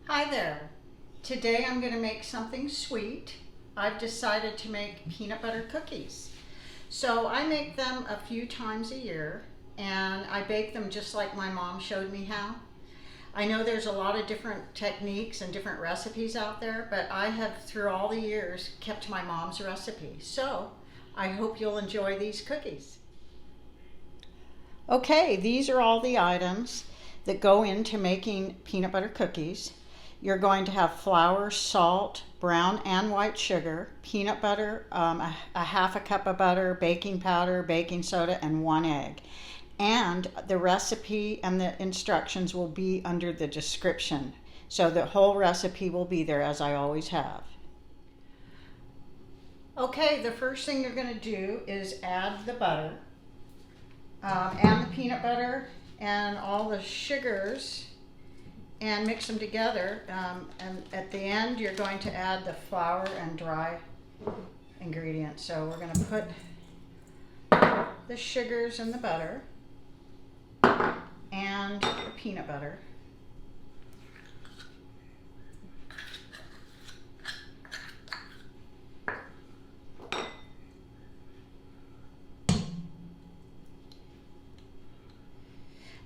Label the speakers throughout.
Speaker 1: Hi there. Today I'm going to make something sweet. I've decided to make peanut butter cookies. So I make them a few times a year and I bake them just like my mom showed me how. I know there's a lot of different techniques and different recipes out there, but I have through all the years kept my mom's recipe. So I hope you'll enjoy these cookies. Okay, these are all the items that go into making peanut butter cookies. You're going to have flour, salt, brown and white sugar, peanut butter, a half a cup of butter, baking powder, baking soda, and 1 egg. And the recipe and the instructions will be under the description. So the whole recipe will be there, as I always have. Okay, the first thing you're going to do is add the butter and the peanut butter and all the sugars and mix them together, and at the end you're going to add the flour and dry ingredients. So we're going to put the sugars in the butter and the peanut butter.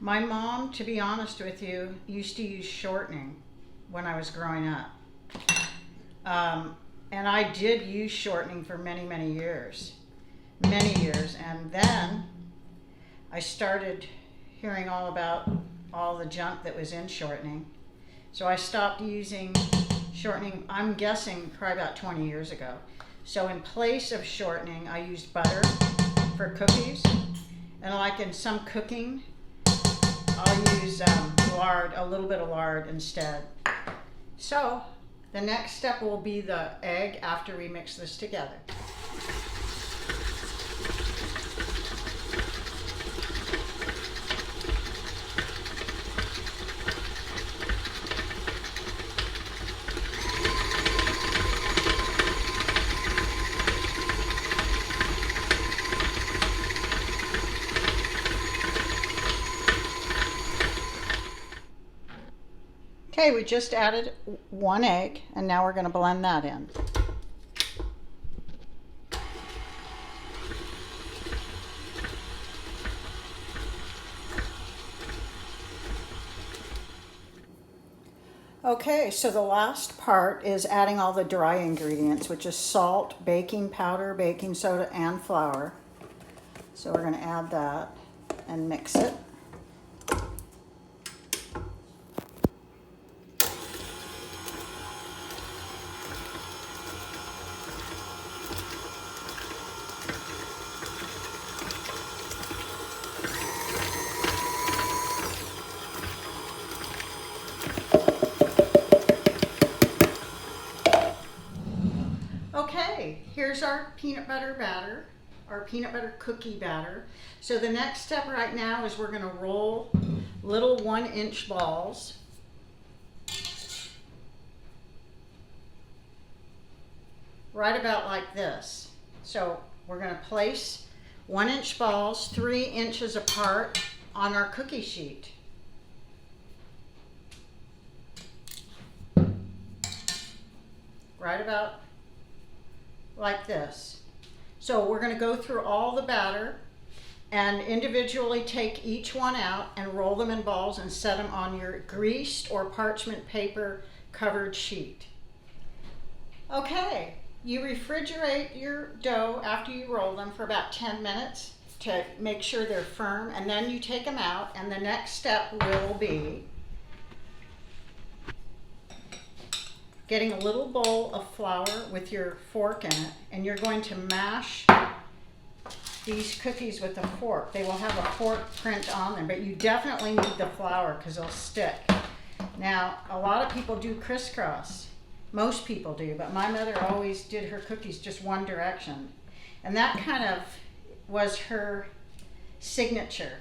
Speaker 1: My mom, to be honest with you, used to use shortening when I was growing up. And I did use shortening for many years. And then I started hearing all about all the junk that was in shortening. So I stopped using shortening, I'm guessing probably about 20 years ago. So in place of shortening, I used butter for cookies. And like in some cooking, I'll use lard, a little bit of lard instead. So the next step will be the egg after we mix this together. Okay, we just added 1 egg, and now we're going to blend that in. Okay, so the last part is adding all the dry ingredients, which is salt, baking powder, baking soda, and flour. So we're going to add that and mix it. Okay, here's our peanut butter batter, our peanut butter cookie batter. So the next step right now is we're going to roll little 1-inch balls. Right about like this. So we're going to place 1-inch balls 3 inches apart on our cookie sheet. Right about like this. So we're going to go through all the batter and individually take each one out and roll them in balls and set them on your greased or parchment paper covered sheet. Okay, you refrigerate your dough after you roll them for about 10 minutes to make sure they're firm, and then you take them out, and the next step will be getting a little bowl of flour with your fork in it, and you're going to mash these cookies with a fork. They will have a fork print on them, but you definitely need the flour because they'll stick. Now, a lot of people do crisscross. Most people do, but my mother always did her cookies just one direction. And that kind of was her signature.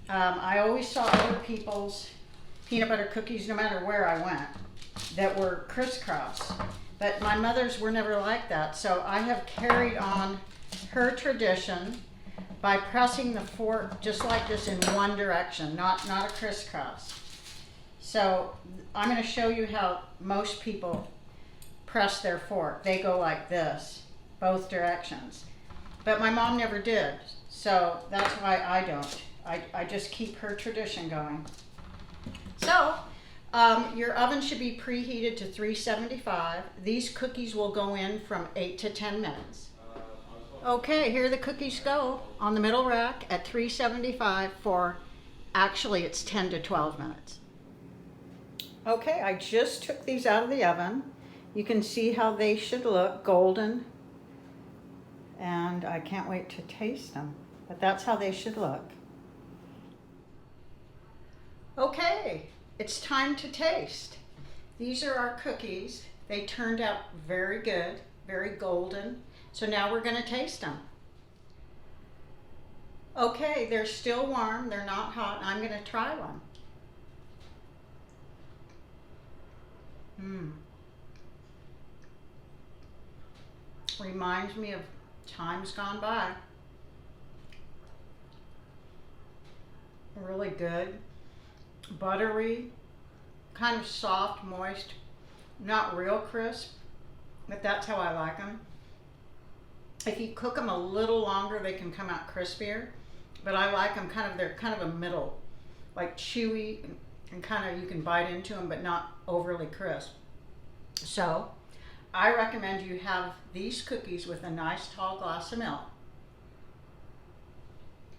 Speaker 1: I always saw other people's peanut butter cookies, no matter where I went, that were crisscross, but my mother's were never like that. So I have carried on her tradition by pressing the fork just like this in one direction, not a crisscross. So I'm going to show you how most people press their fork. They go like this, both directions. But my mom never did, so that's why I don't. I just keep her tradition going. So your oven should be preheated to 375. These cookies will go in from 8 to 10 minutes. Okay, here the cookies go on the middle rack at 375 for, actually it's 10 to 12 minutes. Okay, I just took these out of the oven. You can see how they should look, golden. And I can't wait to taste them, but that's how they should look. Okay, it's time to taste. These are our cookies. They turned out very good, very golden. So now we're gonna taste them. Okay, they're still warm, they're not hot. I'm gonna try one. Reminds me of times gone by. Really good, buttery, kind of soft, moist, not real crisp, but that's how I like them. If you cook them a little longer, they can come out crispier, but I like them they're kind of a middle, like chewy and kind of, you can bite into them, but not overly crisp. So I recommend you have these cookies with a nice tall glass of milk.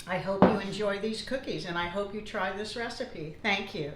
Speaker 1: I hope you enjoy these cookies and I hope you try this recipe. Thank you.